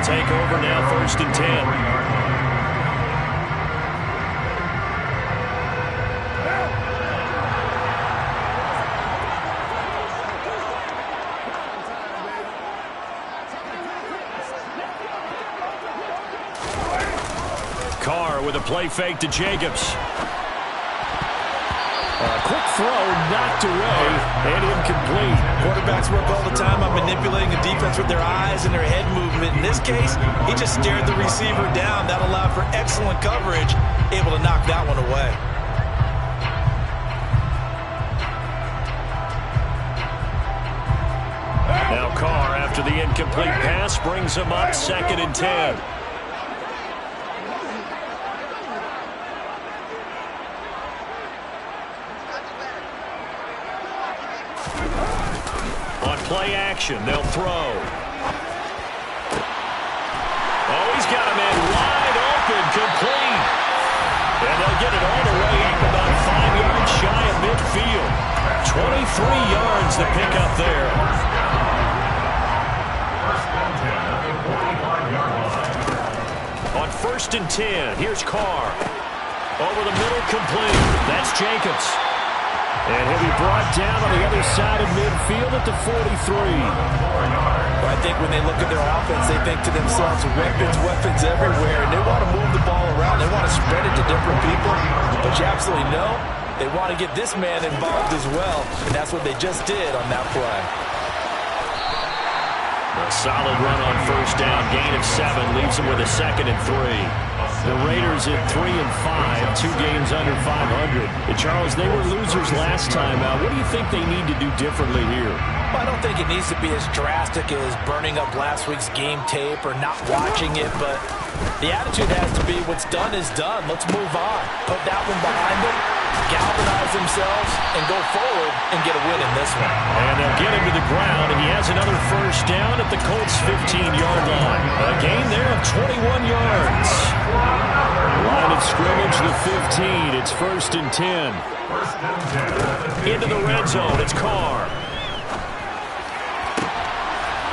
take over now, 1st and 10. Carr with a play fake to Jacobs. Quick throw, knocked away, and incomplete. Quarterbacks work all the time on manipulating the defense with their eyes and their head movement. In this case, he just stared the receiver down. That allowed for excellent coverage, able to knock that one away. Now Carr, after the incomplete pass, brings him up 2nd and 10. Play action. They'll throw. Oh, he's got a man wide open, complete. And they'll get it all the way up about 5 yards shy of midfield. 23 yards to pick up there. On 1st and 10, here's Carr. Over the middle, complete. That's Jacobs. And he'll be brought down on the other side of midfield at the 43. Well, I think when they look at their offense, they think to themselves, weapons everywhere. And they want to move the ball around. They want to spread it to different people. But you absolutely know they want to get this man involved as well. And that's what they just did on that play. A solid run on 1st down. Gain of 7 leaves them with a 2nd and 3. The Raiders at 3 and 5, 2 games under 500. And Charles, they were losers last time out. What do you think they need to do differently here? Well, I don't think it needs to be as drastic as burning up last week's game tape or not watching it, but the attitude has to be what's done is done. Let's move on. Put that one behind them, galvanize themselves, and go forward and get a win in this one. And they'll get him to the ground, and he has another 1st down at the Colts' 15-yard line. A gain there of 21 yards. Line of scrimmage, the 15. It's 1st and 10. Into the red zone. It's Carr.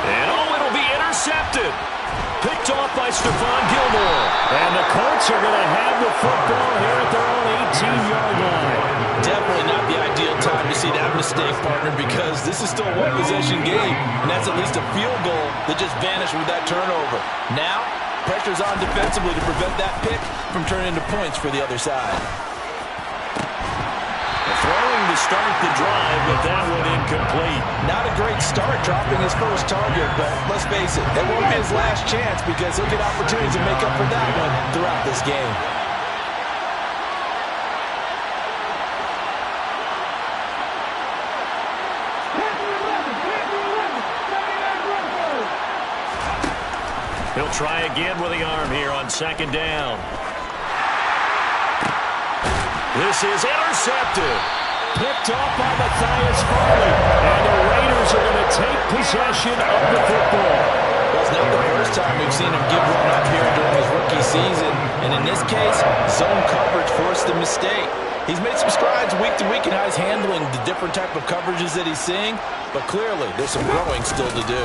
And it'll be intercepted. Picked off by Stephon Gilmore. And the Colts are going to have the football here at their own 18-yard line. Definitely not the ideal time to see that mistake, partner, because this is still a one-possession game, and that's at least a field goal that just vanished with that turnover. Now, pressure's on defensively to prevent that pick from turning into points for the other side. Throwing to start the drive, but that one incomplete. Not a great start dropping his first target, but let's face it, it won't be his last chance because he'll get opportunities to make up for that one throughout this game. He'll try again with the arm here on 2nd down. This is intercepted. Picked off by Matthias Farley. And the Raiders are going to take possession of the football. Well, it's not the first time we've seen him give one up here during his rookie season. And in this case, zone coverage forced the mistake. He's made some strides week to week in how he's handling the different type of coverages that he's seeing. But clearly, there's some growing still to do.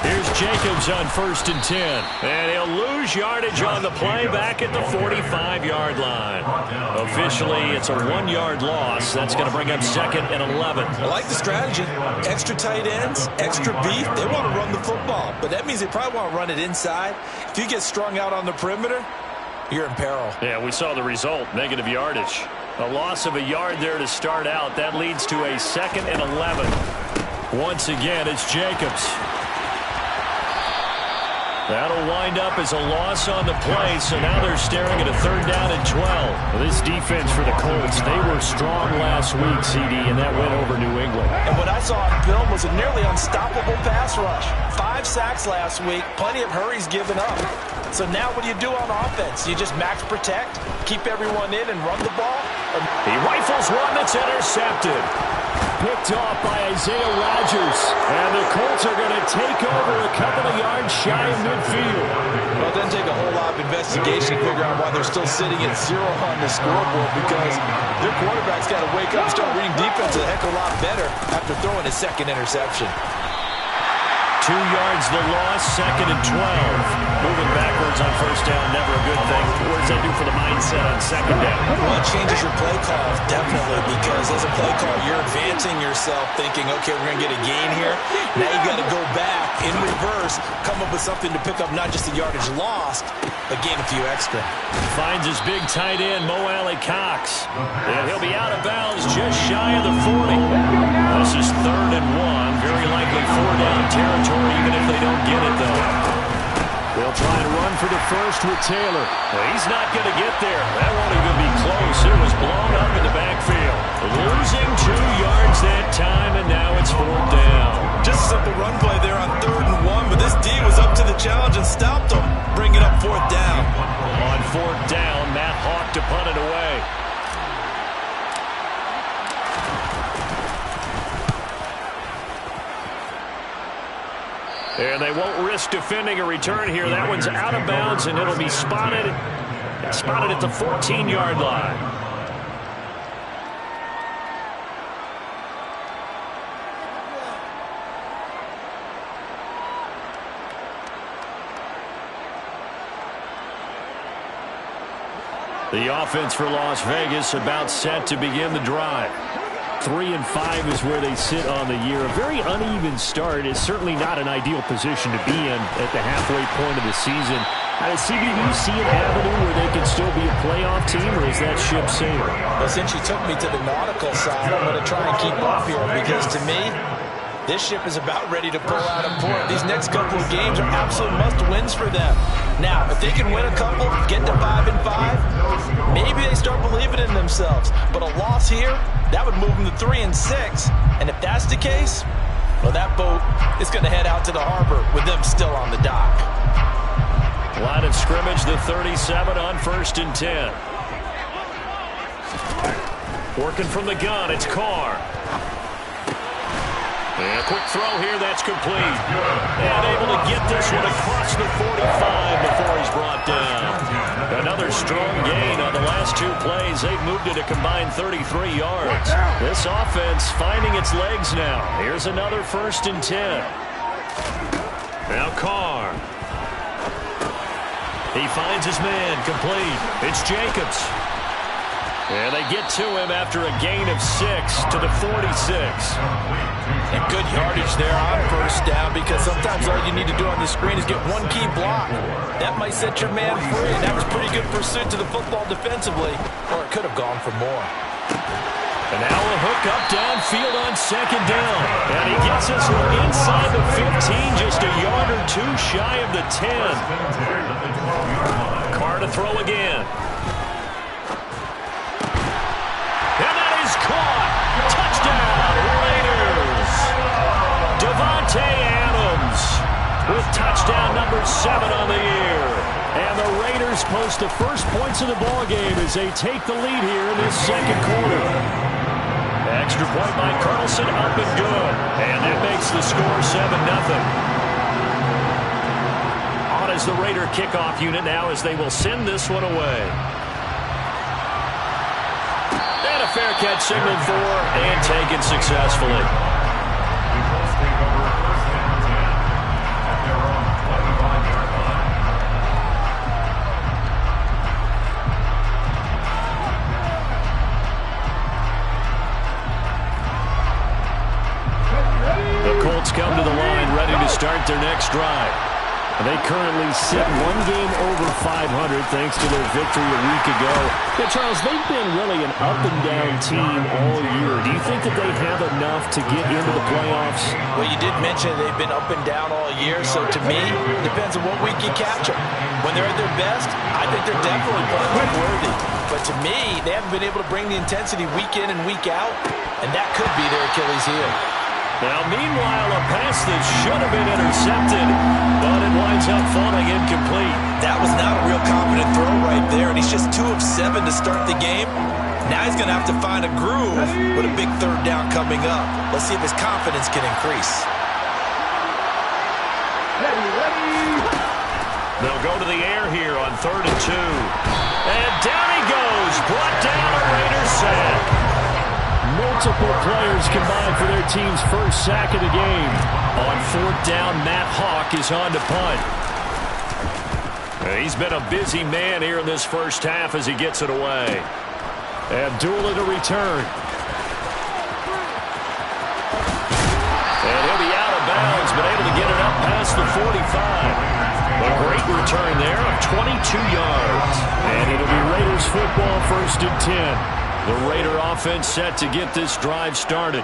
Here's Jacobs on 1st and 10. And he'll lose yardage on the play back at the 45-yard line. Officially, it's a 1-yard loss. That's going to bring up 2nd and 11. I like the strategy. Extra tight ends, extra beef. They want to run the football. But that means they probably want to run it inside. If you get strung out on the perimeter, you're in peril. Yeah, we saw the result. Negative yardage. A loss of a yard there to start out. That leads to a 2nd and 11. Once again, it's Jacobs. That'll wind up as a loss on the play, so now they're staring at a 3rd down and 12. Well, this defense for the Colts, they were strong last week, CD, and that went over New England. And what I saw on film was a nearly unstoppable pass rush. 5 sacks last week, plenty of hurries given up. So now what do you do on offense? You just max protect, keep everyone in, and run the ball? He rifles one that's intercepted. Picked off by Isaiah Rodgers. And the Colts are going to take over a couple of yards shy of midfield. Well, it doesn't take a whole lot of investigation to figure out why they're still sitting at 0 on the scoreboard, because their quarterback's got to wake up and start reading defense a heck of a lot better after throwing his 2nd interception. 2 yards the loss, 2nd and 12. Moving backwards on first down, never a good thing. What does that do for the mindset on 2nd down? Well, it changes your play call, definitely, because as a play call, you're advancing yourself thinking, okay, we're going to get a gain here. Now you got to go back in reverse, come up with something to pick up not just the yardage lost, but gain a few extra. Finds his big tight end, Mo Alley-Cox. And he'll be out of bounds just shy of the 40. This is 3rd and 1. Very likely 4-down territory, even if they don't get it, though. They'll try and run for the first with Taylor. Well, he's not going to get there. That won't even be close. It was blown up in the backfield. Losing 2 yards that time, and now it's 4th down. Just a simple run play there on 3rd and 1, but this D was up to the challenge and stopped him, bringing up 4th down. On 4th down, Matt Hawk to punt it away. And they won't risk defending a return here. That one's out of bounds, and it'll be spotted at the 14-yard line. The offense for Las Vegas about set to begin the drive. 3-5 is where they sit on the year. A very uneven start is certainly not an ideal position to be in at the halfway point of the season. Does CBU see an avenue where they can still be a playoff team, or is that ship sailing? Well, since you took me to the nautical side, I'm going to try and keep up here, because to me, this ship is about ready to pull out of port. These next couple of games are absolute must-wins for them. Now, if they can win a couple, get to 5-5, maybe they start believing in themselves. But a loss here, that would move them to 3-6. And if that's the case, well, that boat is going to head out to the harbor with them still on the dock. Line of scrimmage, the 37 on 1st and 10. Working from the gun, it's Carr. And a quick throw here, that's complete. And able to get this one across the 45 before he's brought down. Another strong gain on the last 2 plays. They've moved it a combined 33 yards. This offense finding its legs now. Here's another 1st and 10. Now Carr. He finds his man, complete. It's Jacobs. And they get to him after a gain of 6 to the 46. And good yardage there on 1st down, because sometimes all you need to do on the screen is get one key block. That might set your man free, and that was pretty good pursuit to the football defensively, or it could have gone for more. And now a hook up downfield on 2nd down. And he gets this one inside the 15, just a yard or 2 shy of the 10. Carr to throw again. And that is caught. Touchdown, Raiders. Davante Adams with touchdown number 7 on the year. And the Raiders post the first points of the ballgame as they take the lead here in this 2nd quarter. Extra point by Carlson, up and good. And that makes the score 7-0. On as the Raider kickoff unit now, as they will send this one away. And a fair catch signaled for and taken successfully. Come to the line, ready to start their next drive. They currently sit 1 game over 500 thanks to their victory a week ago. But Charles, they've been really an up-and-down team all year. Do you think that they have enough to get into the playoffs? Well, you did mention they've been up and down all year, so to me, it depends on what week you catch them. When they're at their best, I think they're definitely playoff worthy. But to me, they haven't been able to bring the intensity week in and week out, and that could be their Achilles heel. Now, meanwhile, a pass that should have been intercepted, but it winds up falling incomplete. That was not a real confident throw right there, and he's just 2 of 7 to start the game. Now he's going to have to find a groove with a big 3rd down coming up. Let's see if his confidence can increase. They'll go to the air here on 3rd and 2. And down he goes, brought down a Raider sack. Multiple players combined for their team's first sack of the game. On fourth down, Matt Hawk is on to punt. He's been a busy man here in this first half as he gets it away. Abdullah to return. And he'll be out of bounds, but able to get it up past the 45. A great return there of 22 yards. And it'll be Raiders football, 1st and 10. The Raider offense set to get this drive started.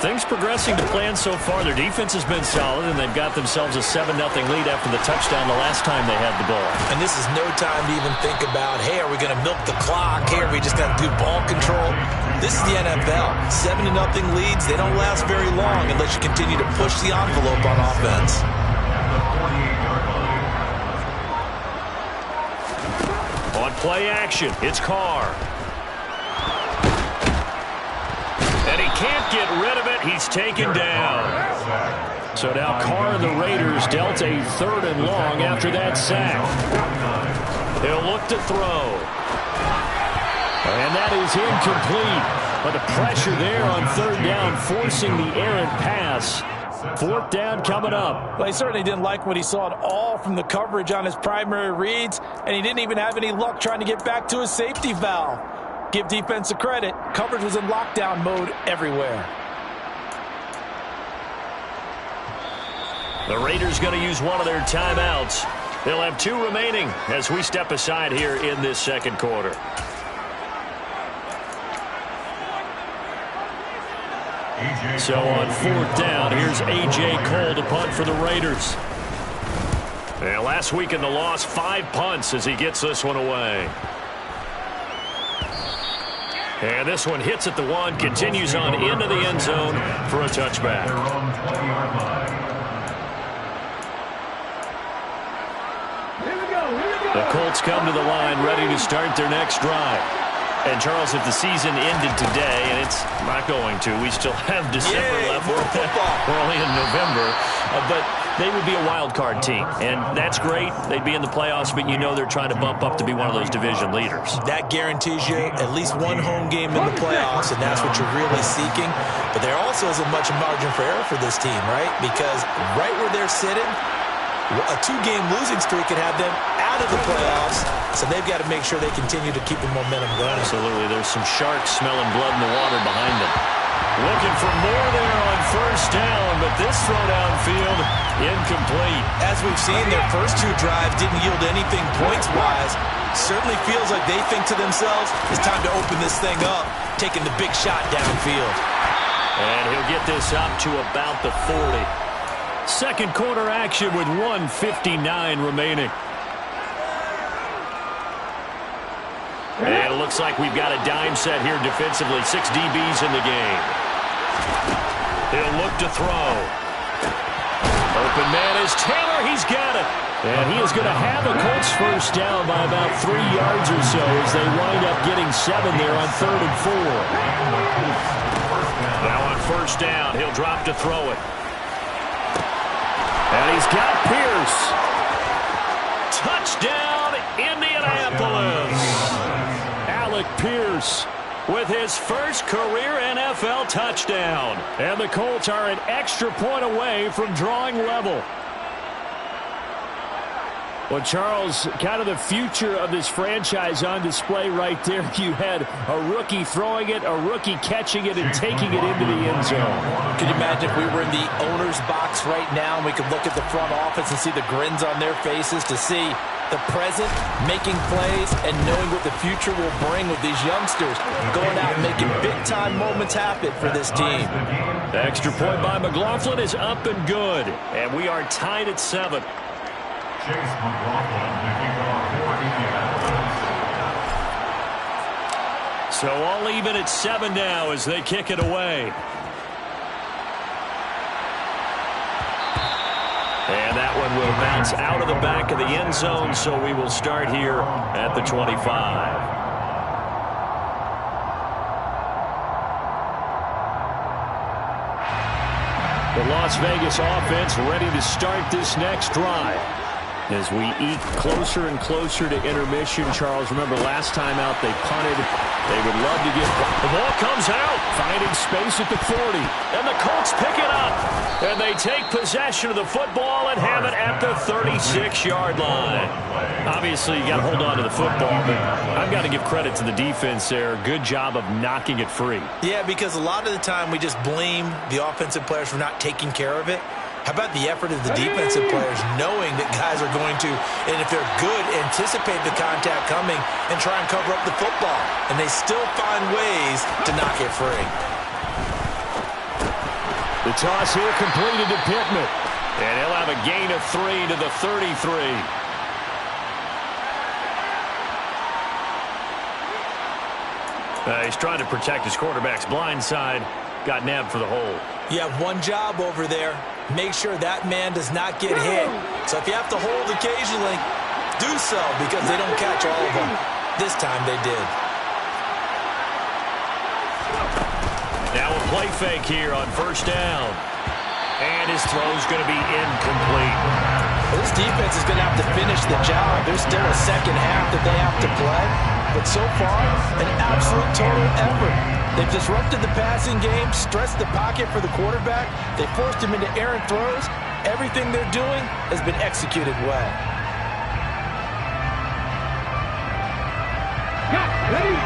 Things progressing to plan so far. Their defense has been solid, and they've got themselves a 7-0 lead after the touchdown the last time they had the ball. And this is no time to even think about, hey, are we going to milk the clock? Hey, are we just going to do ball control? This is the NFL. 7-0 leads, they don't last very long unless you continue to push the envelope on offense. On play action, it's Carr. And he can't get rid of it. He's taken down. So now Carr and the Raiders dealt a 3rd and long after that sack. He'll look to throw. And that is incomplete. But the pressure there on 3rd down, forcing the errant pass. 4th down coming up. Well, he certainly didn't like what he saw at all from the coverage on his primary reads, and he didn't even have any luck trying to get back to his safety valve. Give defense a credit. Coverage was in lockdown mode everywhere. The Raiders going to use one of their timeouts. They'll have 2 remaining as we step aside here in this second quarter. So on 4th down, here's A.J. Cole to punt for the Raiders. And last week in the loss, 5 punts as he gets this one away. And this one hits at the 1, continues on into the end zone for a touchback. The Colts come to the line ready to start their next drive. And, Charles, if the season ended today, and it's not going to, we still have December left. We're only in November. But they would be a wild card team. And that's great. They'd be in the playoffs, but you know they're trying to bump up to be one of those division leaders. That guarantees you at least 1 home game in the playoffs, and that's what you're really seeking. But there also isn't much margin for error for this team, right? Because right where they're sitting, a 2-game losing streak could have them out of the playoffs, so they've got to make sure they continue to keep the momentum going. Absolutely. There's some sharks smelling blood in the water behind them. Looking for more there on 1st down, but this throw downfield incomplete. As we've seen, their first 2 drives didn't yield anything points-wise. Certainly feels like they think to themselves, it's time to open this thing up, taking the big shot downfield. And he'll get this up to about the 40. Second quarter action with 1:59 remaining. And it looks like we've got a dime set here defensively. 6 DBs in the game. He'll look to throw. Open man is Taylor. He's got it. And he is going to have a Colts first down by about 3 yards or so as they wind up getting 7 there on 3rd and 4. Now on 1st down, he'll drop to throw it. And he's got Pierce. Touchdown, Indianapolis. Alec Pierce with his first career NFL touchdown. And the Colts are an extra point away from drawing level. Well, Charles, kind of the future of this franchise on display right there. You had a rookie throwing it, a rookie catching it, and taking it into the end zone. Could you imagine if we were in the owner's box right now and we could look at the front office and see the grins on their faces to see the present, making plays, and knowing what the future will bring with these youngsters going out and making big-time moments happen for this team. The extra point by McLaughlin is up and good, and we are tied at 7. Chase McLaughlin picking off for Indianapolis. So all even at 7 now as they kick it away. And that one will bounce out of the back of the end zone, so we will start here at the 25. The Las Vegas offense ready to start this next drive. As we eke closer and closer to intermission, Charles, remember last time out they punted. They would love to get... The ball comes out, finding space at the 40. And the Colts pick it up. And they take possession of the football and have it at the 36-yard line. Obviously, you got to hold on to the football, but I've got to give credit to the defense there. Good job of knocking it free. Yeah, because a lot of the time we just blame the offensive players for not taking care of it. How about the effort of the defensive players knowing that guys are going to, and if they're good, anticipate the contact coming and try and cover up the football. And they still find ways to knock it free. The toss here completed to Pittman. And he'll have a gain of 3 to the 33. He's trying to protect his quarterback's blind side. Got nabbed for the hole. You have one job over there. Make sure that man does not get hit. So if you have to hold occasionally, do so, because they don't catch all of them. This time they did. Now a play fake here on first down. And his throw's going to be incomplete. This defense is going to have to finish the job. There's still a second half that they have to play. But so far, an absolute total effort. They've disrupted the passing game, stressed the pocket for the quarterback. They forced him into errant throws. Everything they're doing has been executed well.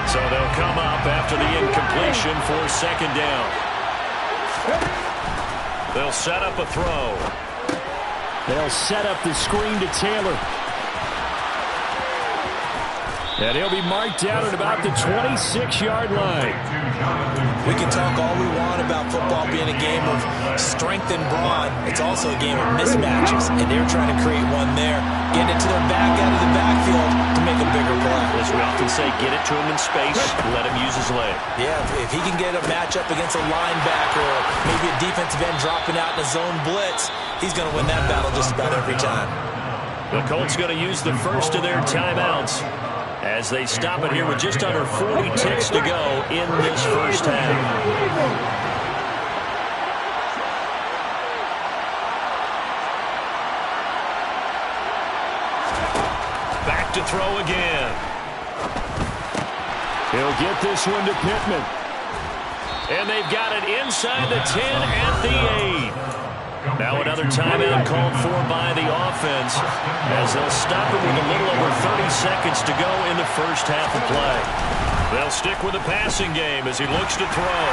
So they'll come up after the incompletion for second down. They'll set up a throw. They'll set up the screen to Taylor. And he'll be marked down at about the 26-yard line. We can talk all we want about football being a game of strength and brawn. It's also a game of mismatches, and they're trying to create one there. Getting it to their back out of the backfield to make a bigger play. As we often say, get it to him in space, let him use his leg. Yeah, if he can get a matchup against a linebacker or maybe a defensive end dropping out in a zone blitz, he's going to win that battle just about every time. The Colts going to use the first of their timeouts as they stop it here with just under 40 ticks to go in this first half. Back to throw again. He'll get this one to Pittman. And they've got it inside the 10 at the 8. Now another timeout called for by the offense as they'll stop it with a little over 30 seconds to go in the first half of play. They'll stick with the passing game as he looks to throw.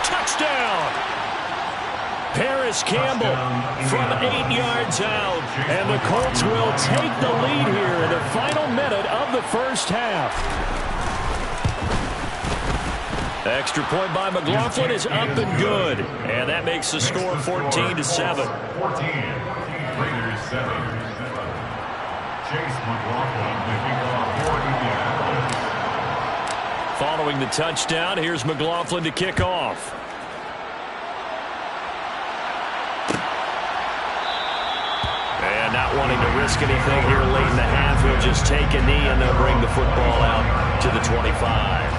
Touchdown! Paris Campbell from 8 yards out. And the Colts will take the lead here in the final minute of the first half. Extra point by McLaughlin is up and good. And that makes the score 14-7. 14, Raiders 7. Chase McLaughlin making off. Following the touchdown, here's McLaughlin to kick off. And not wanting to risk anything here late in the half, he'll just take a knee and they'll bring the football out to the 25.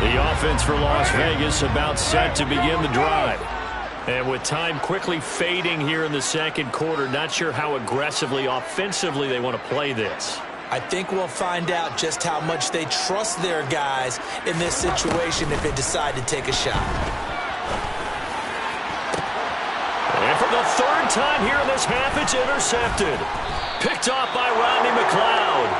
The offense for Las Vegas about set to begin the drive. And with time quickly fading here in the second quarter, not sure how aggressively, offensively they want to play this. I think we'll find out just how much they trust their guys in this situation if they decide to take a shot. And for the third time here in this half, it's intercepted. Picked off by Rodney McLeod.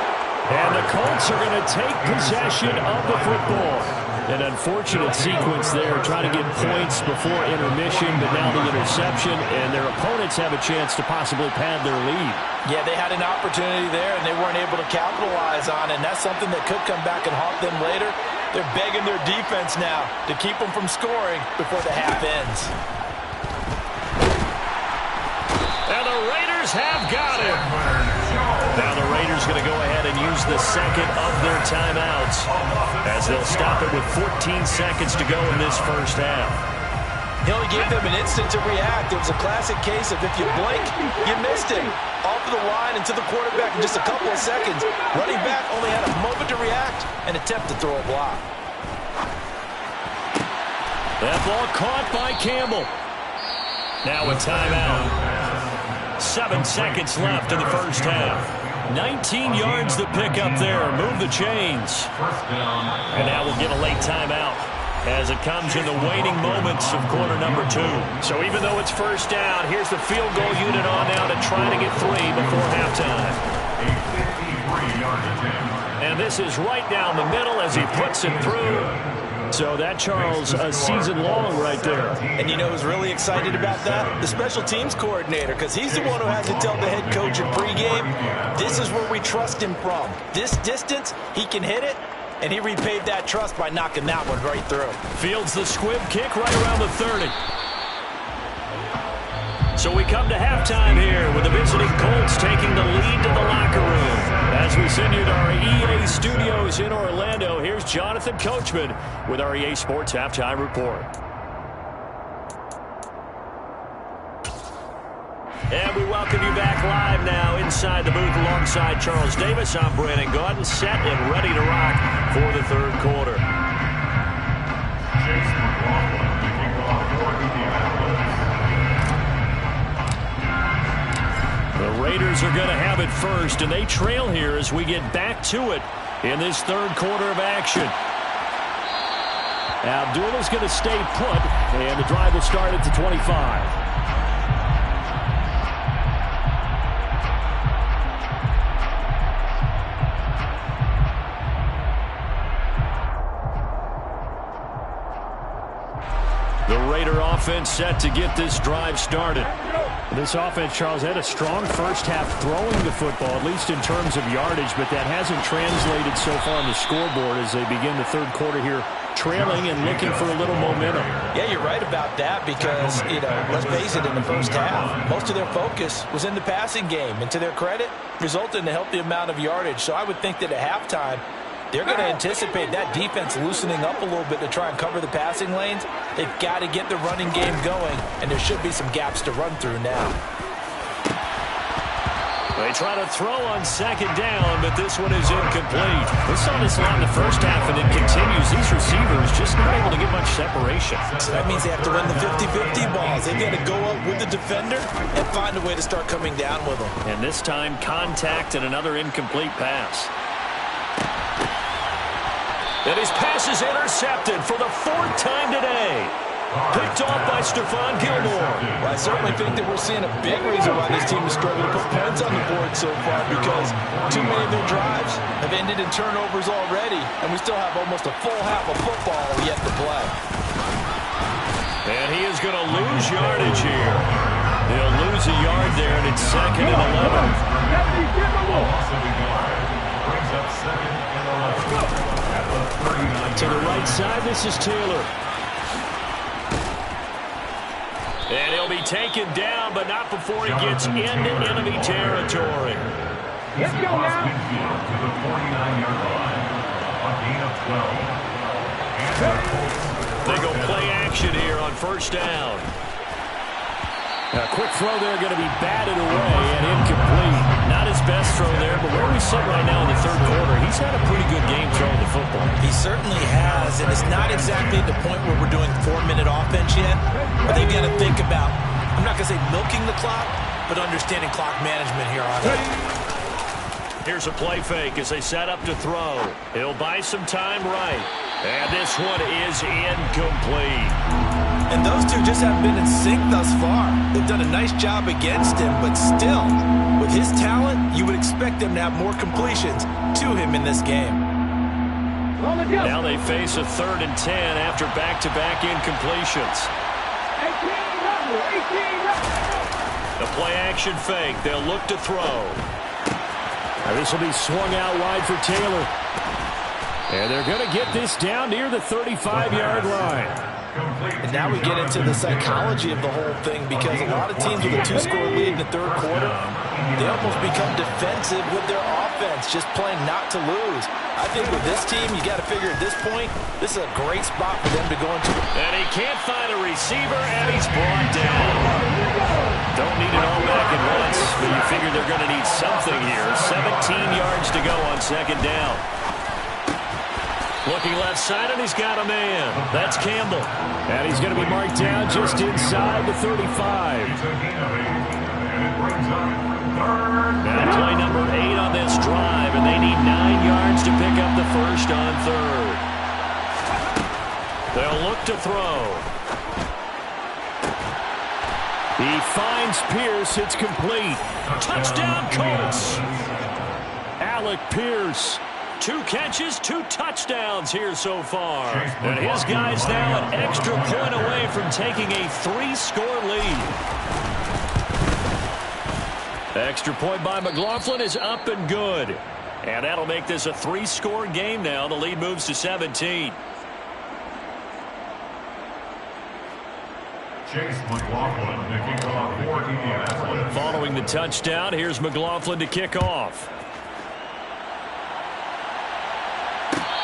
And the Colts are going to take possession of the football. An unfortunate sequence there, trying to get points before intermission, but now the interception, and their opponents have a chance to possibly pad their lead. Yeah, they had an opportunity there, and they weren't able to capitalize on it, and that's something that could come back and haunt them later. They're begging their defense now to keep them from scoring before the half ends. And the Raiders have got him. Now the Raiders going to go ahead and use the second of their timeouts as they'll stop it with 14 seconds to go in this first half. He only gave them an instant to react. It was a classic case of if you blink, you missed him. Off of the line and to the quarterback in just a couple of seconds. Running back only had a moment to react and attempt to throw a block. That ball caught by Campbell. Now a timeout. 7 seconds left in the first half. 19 yards to pick up there. Move the chains. And now we'll get a late timeout as it comes in the waning moments of quarter number 2. So even though it's first down, here's the field goal unit on now to try to get 3 before halftime. And this is right down the middle as he puts it through. So that, Charles, a season long right there. And you know who's really excited about that? The special teams coordinator, because he's the one who has to tell the head coach in pregame, this is where we trust him from. This distance, he can hit it, and he repaid that trust by knocking that one right through. Fields the squib kick right around the 30. So we come to halftime here with the visiting Colts taking the lead to the locker room. As we send you to our EA studios in Orlando, here's Jonathan Coachman with our EA Sports Halftime Report. And we welcome you back live now inside the booth alongside Charles Davis. I'm Brandon Gaudin, set and ready to rock for the third quarter. The Raiders are going to have it first, and they trail here as we get back to it in this third quarter of action. Abdullah's going to stay put, and the drive will start at the 25. The Raider offense set to get this drive started. This offense, Charles, had a strong first half throwing the football, at least in terms of yardage, but that hasn't translated so far on the scoreboard as they begin the third quarter here, trailing and looking for a little momentum. Yeah, you're right about that because, let's face it, in the first half, most of their focus was in the passing game, and to their credit, resulted in a healthy amount of yardage. So I would think that at halftime, they're going to anticipate that defense loosening up a little bit to try and cover the passing lanes. They've got to get the running game going, and there should be some gaps to run through now. They try to throw on second down, but this one is incomplete. We saw this a lot in the first half, and it continues. These receivers just not able to get much separation. So that means they have to win the 50-50 balls. They've got to go up with the defender and find a way to start coming down with them. And this time, contact and another incomplete pass. And his pass is intercepted for the 4th time today. Picked off by Stephon Gilmore. Well, I certainly think that we're seeing a big reason why this team is struggling to put points on the board so far, because too many of their drives have ended in turnovers already, and we still have almost a full half of football yet to play. And he is going to lose yardage here. He'll lose a yard there, and it's 2nd and 11. To the right side, this is Taylor. And he'll be taken down, but not before he gets into enemy territory. Let's go now. To the 49-yard line. A gain of 12. They go play action here on first down. A quick throw there going to be batted away and incomplete. Not his best throw there, but where we sit right now in the third quarter, he's had a pretty good game throwing the football. He certainly has, and it's not exactly at the point where we're doing 4-minute offense yet, but they've got to think about, I'm not going to say milking the clock, but understanding clock management here on it. Here's a play fake as they set up to throw. He'll buy some time right. And this one is incomplete. And those two just haven't been in sync thus far. They've done a nice job against him, but still, with his talent, you would expect them to have more completions to him in this game. Now they face a 3rd and 10 after back-to-back incompletions. 18. The play-action fake. They'll look to throw. Now this will be swung out wide for Taylor. And they're going to get this down near the 35-yard line. And now we get into the psychology of the whole thing, because a lot of teams with a 2-score lead in the third quarter, they almost become defensive with their offense, just playing not to lose. I think with this team, you got to figure at this point, this is a great spot for them to go into. And he can't find a receiver, and he's brought down. Don't need it all back at once, but you figure they're going to need something here. 17 yards to go on second down. Looking left side, and he's got a man. That's Campbell. And he's going to be marked down just inside the 35. Now play number 8 on this drive, and they need 9 yards to pick up the first on third. They'll look to throw. He finds Pierce. It's complete. Touchdown, Colts. Alec Pierce. 2 catches, 2 touchdowns here so far. And his guy's now an extra point away from taking a 3-score lead. Extra point by McLaughlin is up and good. And that'll make this a 3-score game now. The lead moves to 17. Chase McLaughlin to kick off for Indianapolis. Following the touchdown, here's McLaughlin to kick off.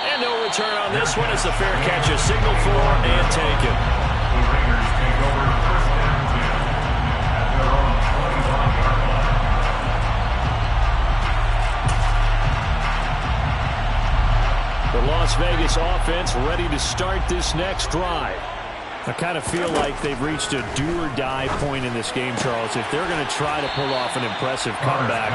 And no return on this one as the fair catch is signaled for and taken. The Raiders take over first and 10 at their own 25-yard line. The Las Vegas offense ready to start this next drive. I kind of feel like they've reached a do-or-die point in this game, Charles. If they're going to try to pull off an impressive comeback,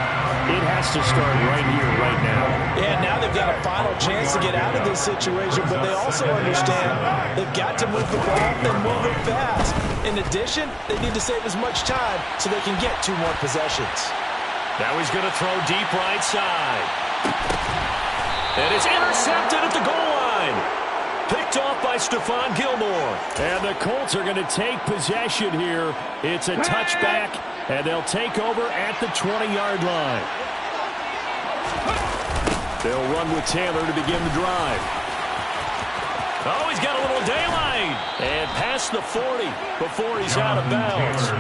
it has to start right here, right now. Yeah, now they've got a final chance to get out of this situation, but they also understand they've got to move the ball and move it fast. In addition, they need to save as much time so they can get 2 more possessions. Now he's going to throw deep right side. And it's intercepted at the goal line. Picked off by Stephon Gilmore. And the Colts are going to take possession here. It's a touchback, and they'll take over at the 20-yard line. They'll run with Taylor to begin the drive. Oh, he's got a little daylight. And past the 40 before he's out of bounds.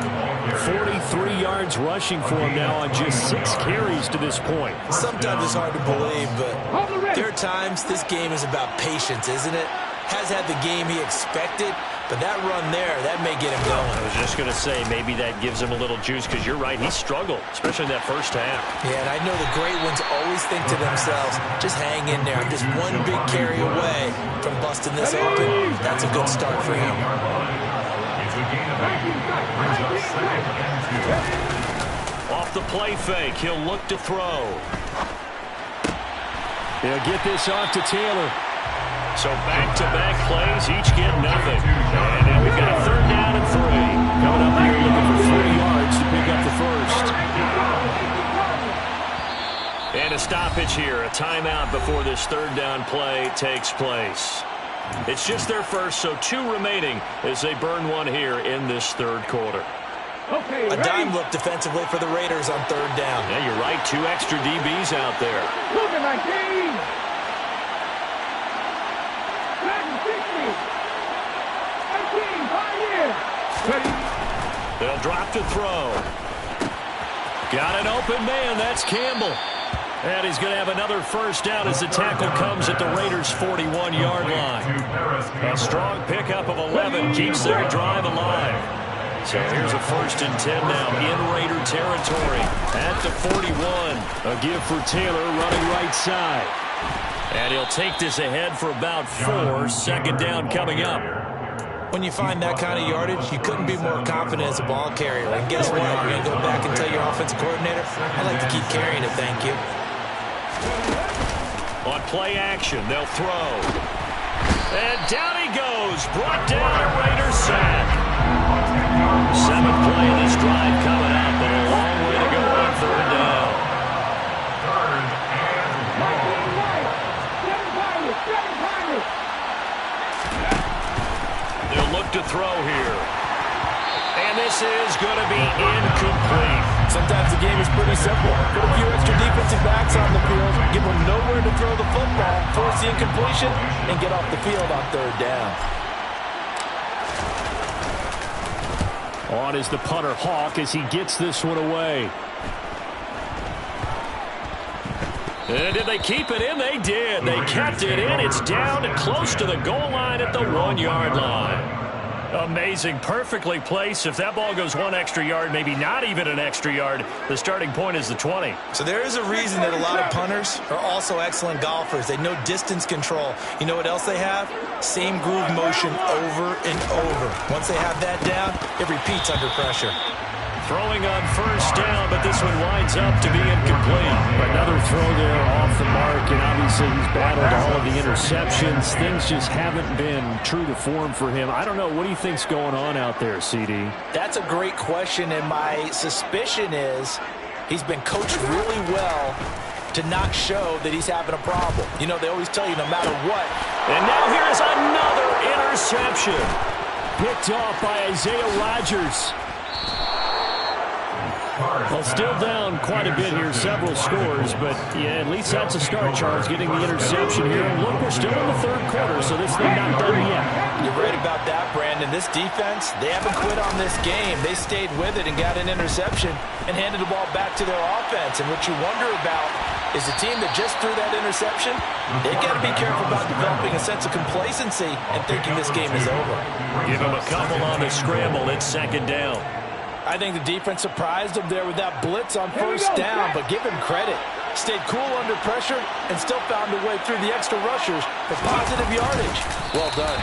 43 yards rushing for him now on just 6 carries to this point. Sometimes it's hard to believe, but there are times this game is about patience, isn't it? Has had the game he expected, but that run there, that may get him going. I was just going to say, maybe that gives him a little juice, because you're right, he struggled, especially in that first half. Yeah, and I know the great ones always think to themselves, just hang in there. I'm just one big carry away from busting this open. That's a good start for him. It's a gain of 8. Brings up second and 2. Off the play fake, he'll look to throw. He'll get this off to Taylor. So back-to-back plays, each get nothing. And now we've got a 3rd down and 3. Coming up here looking for 40 yards to pick up the first. And a stoppage here, a timeout before this 3rd down play takes place. It's just their first, so 2 remaining as they burn one here in this 3rd quarter. Okay, A dime look defensively for the Raiders on 3rd down. Yeah, you're right, 2 extra DBs out there. Look at my team. They'll drop to throw. Got an open man. That's Campbell. And he's going to have another first down as the tackle comes at the Raiders' 41-yard line. A strong pickup of 11 keeps their drive alive. So here's a 1st and 10 now in Raider territory at the 41. A give for Taylor running right side. And he'll take this ahead for about 4. 2nd down coming up. When you find that kind of yardage, you couldn't be more confident as a ball carrier. And guess what? You're going to go back and tell your offensive coordinator, I'd like to keep carrying it, thank you. On play action, they'll throw. And down he goes. Brought down a Raider sack. 7th play of this drive coming up, but a long way to go on 3rd down. They'll look to throw here. And this is going to be incomplete. Sometimes the game is pretty simple. Put a few extra defensive backs on the field, give them nowhere to throw the football, force the incompletion, and get off the field on 3rd down. On is the punter Hawk as he gets this one away. And did they keep it in? They did. They kept it in. It's down close to the goal line at the 1-yard line. Amazing. Perfectly placed. If that ball goes 1 extra yard, maybe not even an extra yard, the starting point is the 20. So there is a reason that a lot of punters are also excellent golfers. They know distance control. You know what else they have? Same groove motion over and over. Once they have that down, it repeats under pressure. Throwing on first down, but this one winds up to be incomplete. Another throw there off the mark, and obviously he's battled all of the interceptions. Things just haven't been true to form for him. I don't know. What do you think's going on out there, CD? That's a great question, and my suspicion is he's been coached really well to not show that he's having a problem. You know, they always tell you no matter what. And now here's another interception. Picked off by Isaiah Rodgers. Well, still down quite a bit here, several scores, but yeah, at least that's a start, Charles, getting the interception here. And look, we're still in the third quarter, so this thing not done yet. You're right about that, Brandon. This defense, they haven't quit on this game. They stayed with it and got an interception and handed the ball back to their offense. And what you wonder about is the team that just threw that interception, they got to be careful about developing a sense of complacency and thinking this game is over. Give them a couple on the scramble. It's second down. I think the defense surprised him there with that blitz on first down, but give him credit. Stayed cool under pressure and still found a way through the extra rushers for positive yardage. Well done.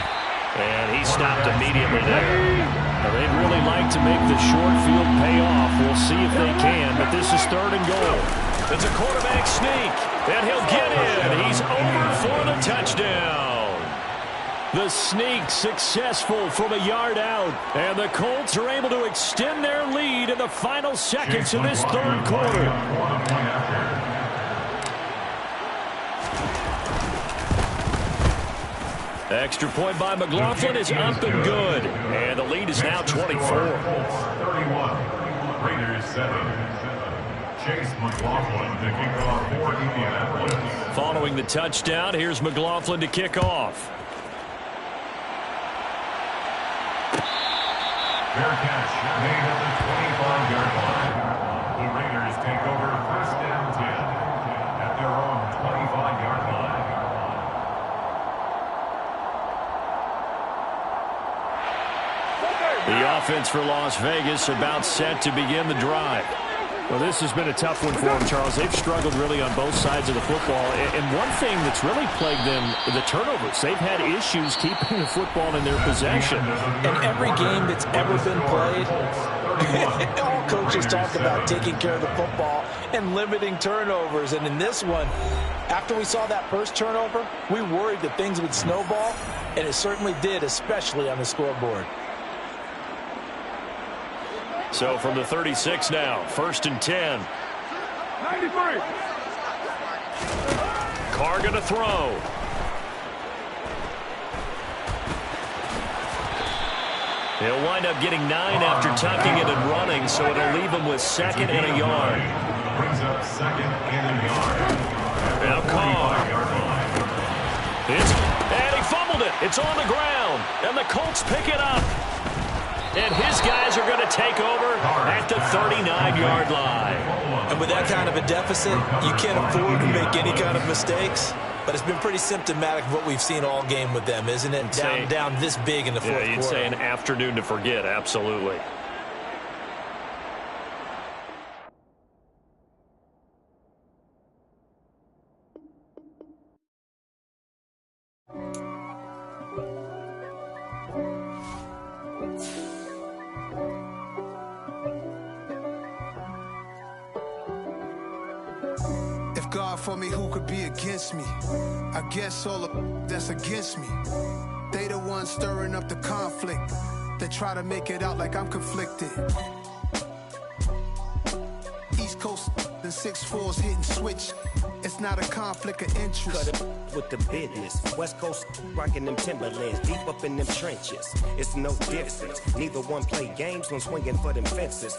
And he stopped immediately there. Now, they'd really like to make the short field pay off. We'll see if they can, but this is third and goal. It's a quarterback sneak, and he'll get in. He's over for the touchdown. The sneak successful from a yard out, and the Colts are able to extend their lead in the final seconds of this third quarter. Extra point by McLaughlin is up and good, and the lead is now 24. 31, Raiders 7. Chase McLaughlin to kick off for Indianapolis. Following the touchdown, here's McLaughlin to kick off. Fair catch made at the 25-yard line. The Raiders take over first down 10 at their own 25-yard line. The offense for Las Vegas about set to begin the drive. Well, this has been a tough one for them, Charles. They've struggled really on both sides of the football. And one thing that's really plagued them, the turnovers. They've had issues keeping the football in their possession. In every game that's ever been played, all coaches talk about taking care of the football and limiting turnovers. And in this one, after we saw that first turnover, we worried that things would snowball, and it certainly did, especially on the scoreboard. So from the 36 now, first and 10. 93. Carr going to throw. He'll wind up getting 9 after tucking it and running, so it'll leave him with second and a yard. Brings up second and a yard. Now Carr. And he fumbled it. It's on the ground, and the Colts pick it up. And his guys are going to take over at the 39-yard line. And with that kind of a deficit, you can't afford to make any kind of mistakes. But it's been pretty symptomatic of what we've seen all game with them, isn't it? Down this big in the fourth quarter. Yeah, you'd say an afternoon to forget, absolutely. God for me, who could be against me? I guess all of that's against me. They the ones stirring up the conflict. They try to make it out like I'm conflicted. East Coast and 6'4's hitting switch. It's not a conflict of interest. Cut it with the business. West Coast rocking them Timberlands, deep up in them trenches. It's no difference. Neither one play games when swinging for them fences.